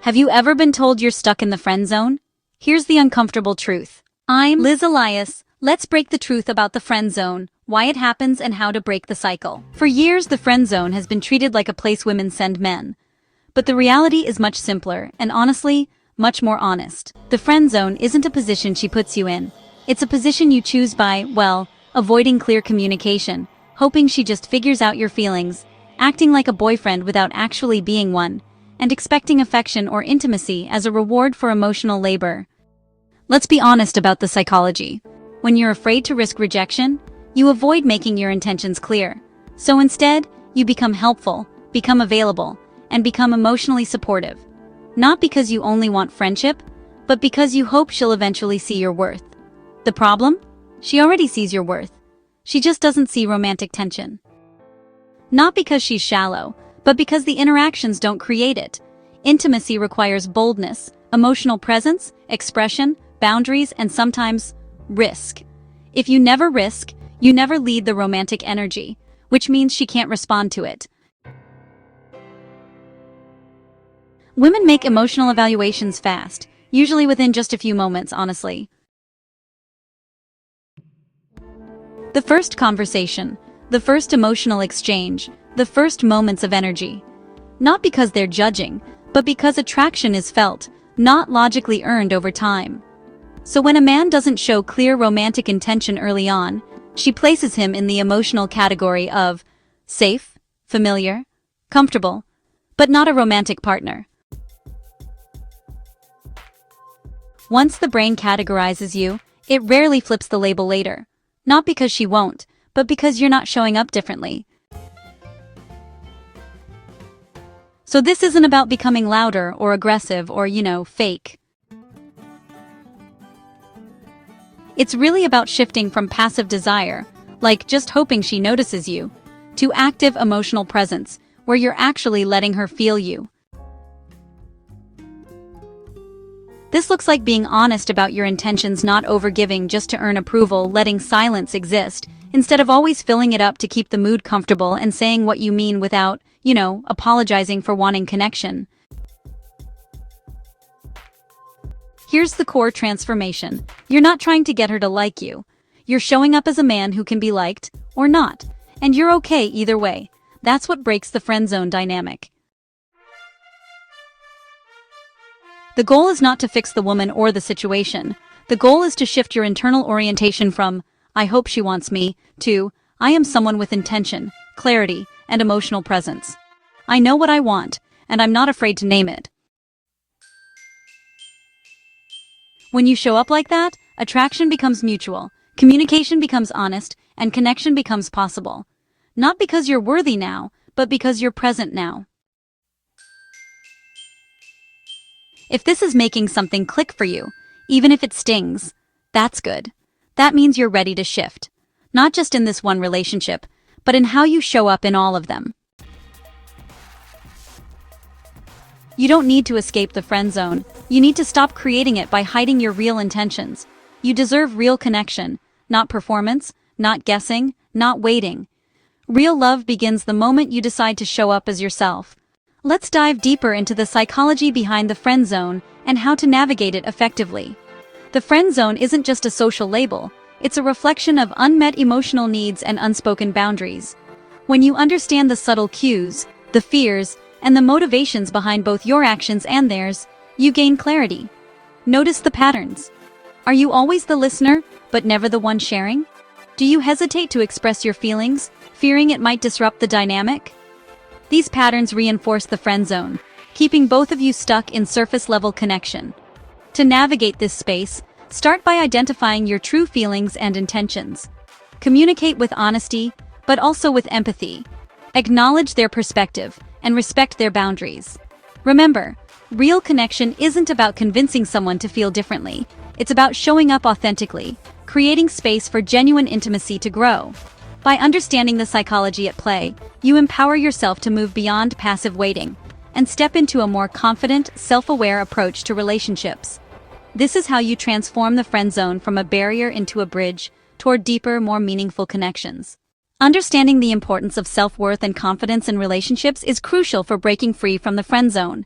Have you ever been told you're stuck in the friend zone? Here's the uncomfortable truth. I'm Liz Elias. Let's break the truth about the friend zone, why it happens and how to break the cycle. For years, the friend zone has been treated like a place women send men. But the reality is much simpler and honestly, much more honest. The friend zone isn't a position she puts you in. It's a position you choose by, well, avoiding clear communication, hoping she just figures out your feelings, acting like a boyfriend without actually being one, and expecting affection or intimacy as a reward for emotional labor. Let's be honest about the psychology. When you're afraid to risk rejection, you avoid making your intentions clear. So instead, you become helpful, become available, and become emotionally supportive. Not because you only want friendship, but because you hope she'll eventually see your worth. The problem? She already sees your worth. She just doesn't see romantic tension. Not because she's shallow, but because the interactions don't create it. Intimacy requires boldness, emotional presence, expression, boundaries, and sometimes risk. If you never risk, you never lead the romantic energy, which means she can't respond to it. Women make emotional evaluations fast, usually within just a few moments, honestly. The first conversation, the first emotional exchange, the first moments of energy. Not because they're judging, but because attraction is felt, not logically earned over time. So when a man doesn't show clear romantic intention early on, she places him in the emotional category of safe, familiar, comfortable, but not a romantic partner. Once the brain categorizes you, it rarely flips the label later. Not because she won't, but because you're not showing up differently. So this isn't about becoming louder or aggressive or, fake. It's really about shifting from passive desire, like just hoping she notices you, to active emotional presence, where you're actually letting her feel you. This looks like being honest about your intentions, not overgiving just to earn approval, letting silence exist, instead of always filling it up to keep the mood comfortable and saying what you mean without, apologizing for wanting connection. Here's the core transformation. You're not trying to get her to like you. You're showing up as a man who can be liked, or not, and you're okay either way. That's what breaks the friend zone dynamic. The goal is not to fix the woman or the situation. The goal is to shift your internal orientation from, I hope she wants me, to, I am someone with intention, clarity, and emotional presence. I know what I want, and I'm not afraid to name it. When you show up like that, attraction becomes mutual, communication becomes honest, and connection becomes possible. Not because you're worthy now, but because you're present now. If this is making something click for you, even if it stings, that's good. That means you're ready to shift. Not just in this one relationship, but in how you show up in all of them. You don't need to escape the friend zone. You need to stop creating it by hiding your real intentions. You deserve real connection, not performance, not guessing, not waiting. Real love begins the moment you decide to show up as yourself. Let's dive deeper into the psychology behind the friend zone and how to navigate it effectively. The friend zone isn't just a social label, it's a reflection of unmet emotional needs and unspoken boundaries. When you understand the subtle cues, the fears, and the motivations behind both your actions and theirs, you gain clarity. Notice the patterns. Are you always the listener, but never the one sharing? Do you hesitate to express your feelings, fearing it might disrupt the dynamic? These patterns reinforce the friend zone, keeping both of you stuck in surface-level connection. To navigate this space, start by identifying your true feelings and intentions. Communicate with honesty, but also with empathy. Acknowledge their perspective and respect their boundaries. Remember, real connection isn't about convincing someone to feel differently. It's about showing up authentically, creating space for genuine intimacy to grow. By understanding the psychology at play, you empower yourself to move beyond passive waiting and step into a more confident, self-aware approach to relationships. This is how you transform the friend zone from a barrier into a bridge toward deeper, more meaningful connections. Understanding the importance of self-worth and confidence in relationships is crucial for breaking free from the friend zone.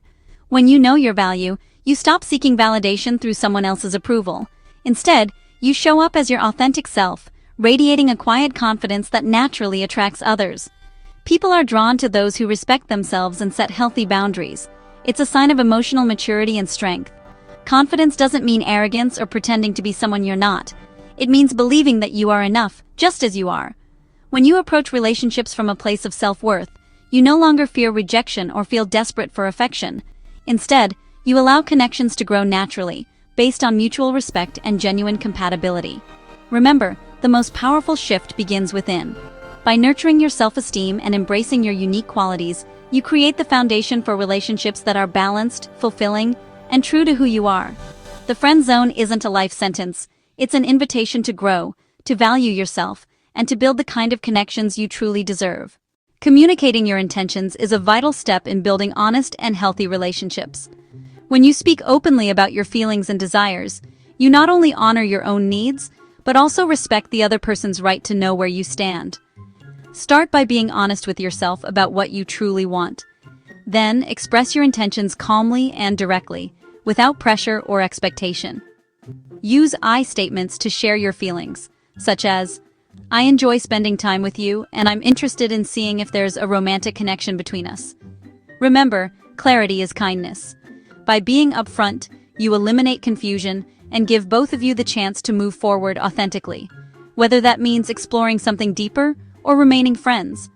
When you know your value, you stop seeking validation through someone else's approval. Instead, you show up as your authentic self, radiating a quiet confidence that naturally attracts others. People are drawn to those who respect themselves and set healthy boundaries. It's a sign of emotional maturity and strength. Confidence doesn't mean arrogance or pretending to be someone you're not. It means believing that you are enough, just as you are. When you approach relationships from a place of self-worth, you no longer fear rejection or feel desperate for affection. Instead, you allow connections to grow naturally, based on mutual respect and genuine compatibility. Remember, the most powerful shift begins within. By nurturing your self-esteem and embracing your unique qualities, you create the foundation for relationships that are balanced, fulfilling, and true to who you are. The friend zone isn't a life sentence. It's an invitation to grow, to value yourself, and to build the kind of connections you truly deserve. Communicating your intentions is a vital step in building honest and healthy relationships. When you speak openly about your feelings and desires, you not only honor your own needs, but also respect the other person's right to know where you stand. Start by being honest with yourself about what you truly want. Then, express your intentions calmly and directly, without pressure or expectation. Use I statements to share your feelings, such as, "I enjoy spending time with you, and I'm interested in seeing if there's a romantic connection between us." Remember, clarity is kindness. By being upfront, you eliminate confusion and give both of you the chance to move forward authentically, whether that means exploring something deeper or remaining friends.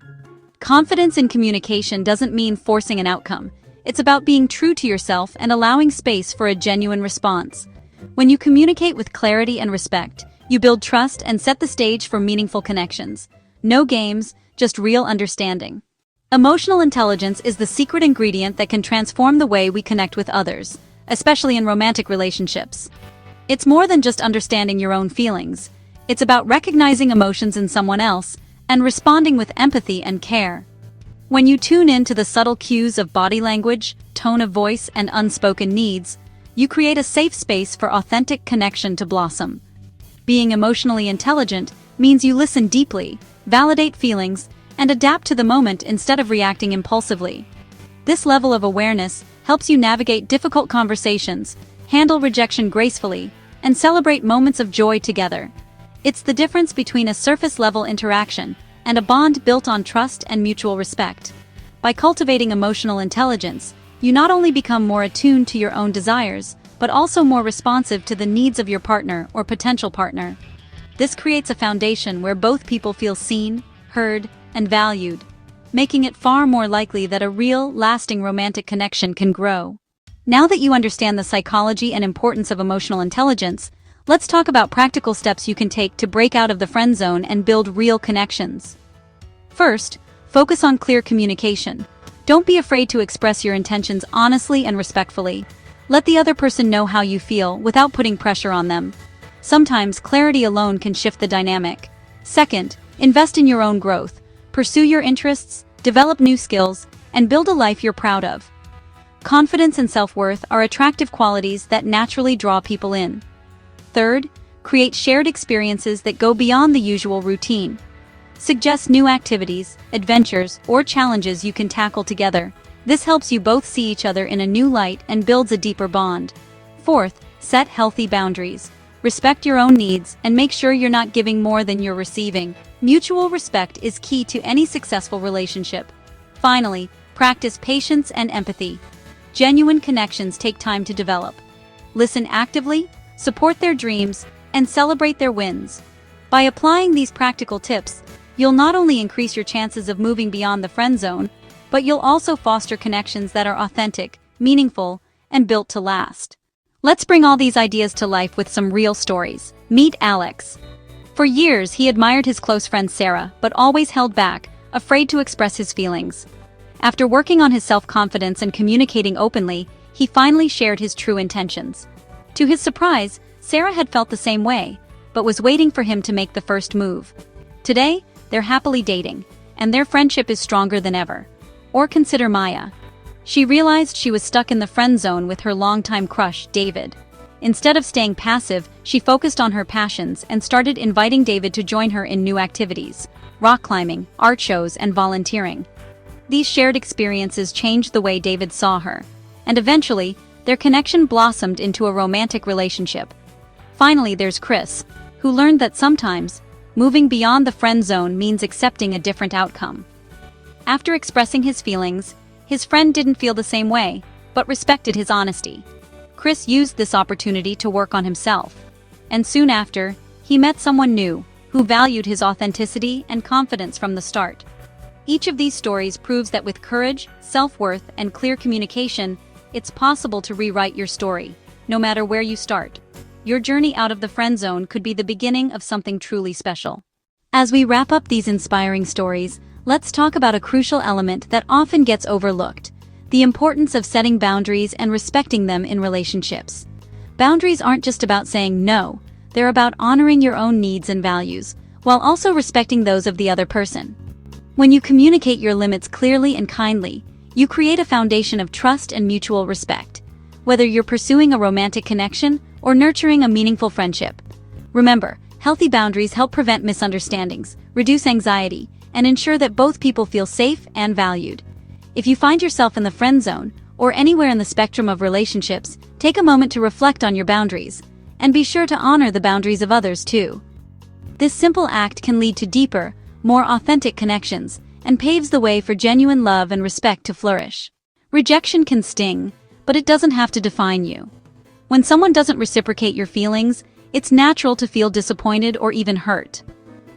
Confidence in communication doesn't mean forcing an outcome. It's about being true to yourself and allowing space for a genuine response. When you communicate with clarity and respect, you build trust and set the stage for meaningful connections. No games, just real understanding. Emotional intelligence is the secret ingredient that can transform the way we connect with others, especially in romantic relationships. It's more than just understanding your own feelings. It's about recognizing emotions in someone else and responding with empathy and care. When you tune in to the subtle cues of body language, tone of voice, and unspoken needs, you create a safe space for authentic connection to blossom. Being emotionally intelligent means you listen deeply, validate feelings, and adapt to the moment instead of reacting impulsively. This level of awareness helps you navigate difficult conversations, handle rejection gracefully, and celebrate moments of joy together. It's the difference between a surface-level interaction and a bond built on trust and mutual respect. By cultivating emotional intelligence, you not only become more attuned to your own desires, but also more responsive to the needs of your partner or potential partner. This creates a foundation where both people feel seen, heard, and valued, making it far more likely that a real, lasting romantic connection can grow. Now that you understand the psychology and importance of emotional intelligence, let's talk about practical steps you can take to break out of the friend zone and build real connections. First, focus on clear communication. Don't be afraid to express your intentions honestly and respectfully. Let the other person know how you feel without putting pressure on them. Sometimes clarity alone can shift the dynamic. Second, invest in your own growth. Pursue your interests, develop new skills, and build a life you're proud of. Confidence and self-worth are attractive qualities that naturally draw people in. Third, create shared experiences that go beyond the usual routine. Suggest new activities, adventures, or challenges you can tackle together. This helps you both see each other in a new light and builds a deeper bond. Fourth, set healthy boundaries. Respect your own needs and make sure you're not giving more than you're receiving. Mutual respect is key to any successful relationship. Finally, practice patience and empathy. Genuine connections take time to develop. Listen actively, support their dreams, and celebrate their wins. By applying these practical tips, you'll not only increase your chances of moving beyond the friend zone, but you'll also foster connections that are authentic, meaningful, and built to last. Let's bring all these ideas to life with some real stories. Meet Alex. For years, he admired his close friend Sarah, but always held back, afraid to express his feelings. After working on his self-confidence and communicating openly, he finally shared his true intentions. To his surprise, Sarah had felt the same way, but was waiting for him to make the first move. Today, they're happily dating, and their friendship is stronger than ever. Or consider Maya. She realized she was stuck in the friend zone with her longtime crush, David. Instead of staying passive, she focused on her passions and started inviting David to join her in new activities: rock climbing, art shows, and volunteering. These shared experiences changed the way David saw her. and eventually, their connection blossomed into a romantic relationship. Finally, there's Chris, who learned that sometimes, moving beyond the friend zone means accepting a different outcome. After expressing his feelings, his friend didn't feel the same way, but respected his honesty. Chris used this opportunity to work on himself, and soon after, he met someone new, who valued his authenticity and confidence from the start. Each of these stories proves that with courage, self-worth, and clear communication, it's possible to rewrite your story, no matter where you start. Your journey out of the friend zone could be the beginning of something truly special. As we wrap up these inspiring stories, let's talk about a crucial element that often gets overlooked: the importance of setting boundaries and respecting them in relationships. Boundaries aren't just about saying no, they're about honoring your own needs and values, while also respecting those of the other person. When you communicate your limits clearly and kindly, you create a foundation of trust and mutual respect, whether you're pursuing a romantic connection or nurturing a meaningful friendship. Remember, healthy boundaries help prevent misunderstandings, reduce anxiety, and ensure that both people feel safe and valued. If you find yourself in the friend zone, or anywhere in the spectrum of relationships, take a moment to reflect on your boundaries, and be sure to honor the boundaries of others too. This simple act can lead to deeper, more authentic connections, and paves the way for genuine love and respect to flourish. Rejection can sting, but it doesn't have to define you. When someone doesn't reciprocate your feelings, it's natural to feel disappointed or even hurt.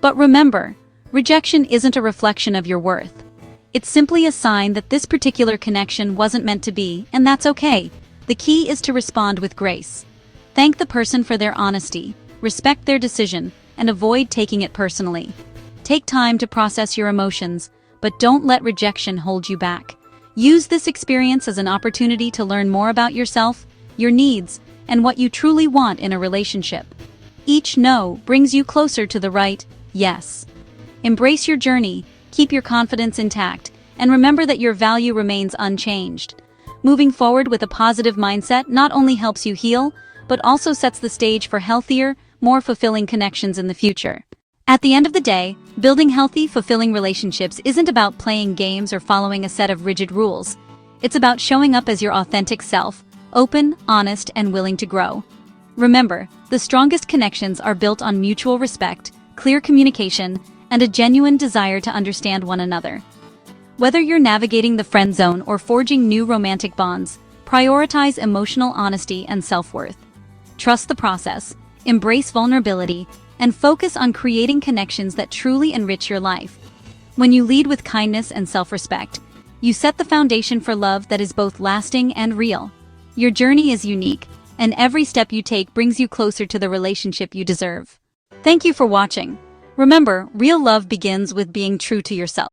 But remember, rejection isn't a reflection of your worth. It's simply a sign that this particular connection wasn't meant to be, and that's okay. The key is to respond with grace. Thank the person for their honesty, respect their decision, and avoid taking it personally. Take time to process your emotions, but don't let rejection hold you back. Use this experience as an opportunity to learn more about yourself, your needs, and what you truly want in a relationship. Each no brings you closer to the right yes. Embrace your journey, keep your confidence intact, and remember that your value remains unchanged. Moving forward with a positive mindset not only helps you heal, but also sets the stage for healthier, more fulfilling connections in the future. At the end of the day, building healthy, fulfilling relationships isn't about playing games or following a set of rigid rules. It's about showing up as your authentic self, open, honest, and willing to grow. Remember, the strongest connections are built on mutual respect, clear communication, and a genuine desire to understand one another. Whether you're navigating the friend zone or forging new romantic bonds, prioritize emotional honesty and self-worth. Trust the process, embrace vulnerability, and focus on creating connections that truly enrich your life. When you lead with kindness and self-respect, you set the foundation for love that is both lasting and real. Your journey is unique, and every step you take brings you closer to the relationship you deserve. Thank you for watching. Remember, real love begins with being true to yourself.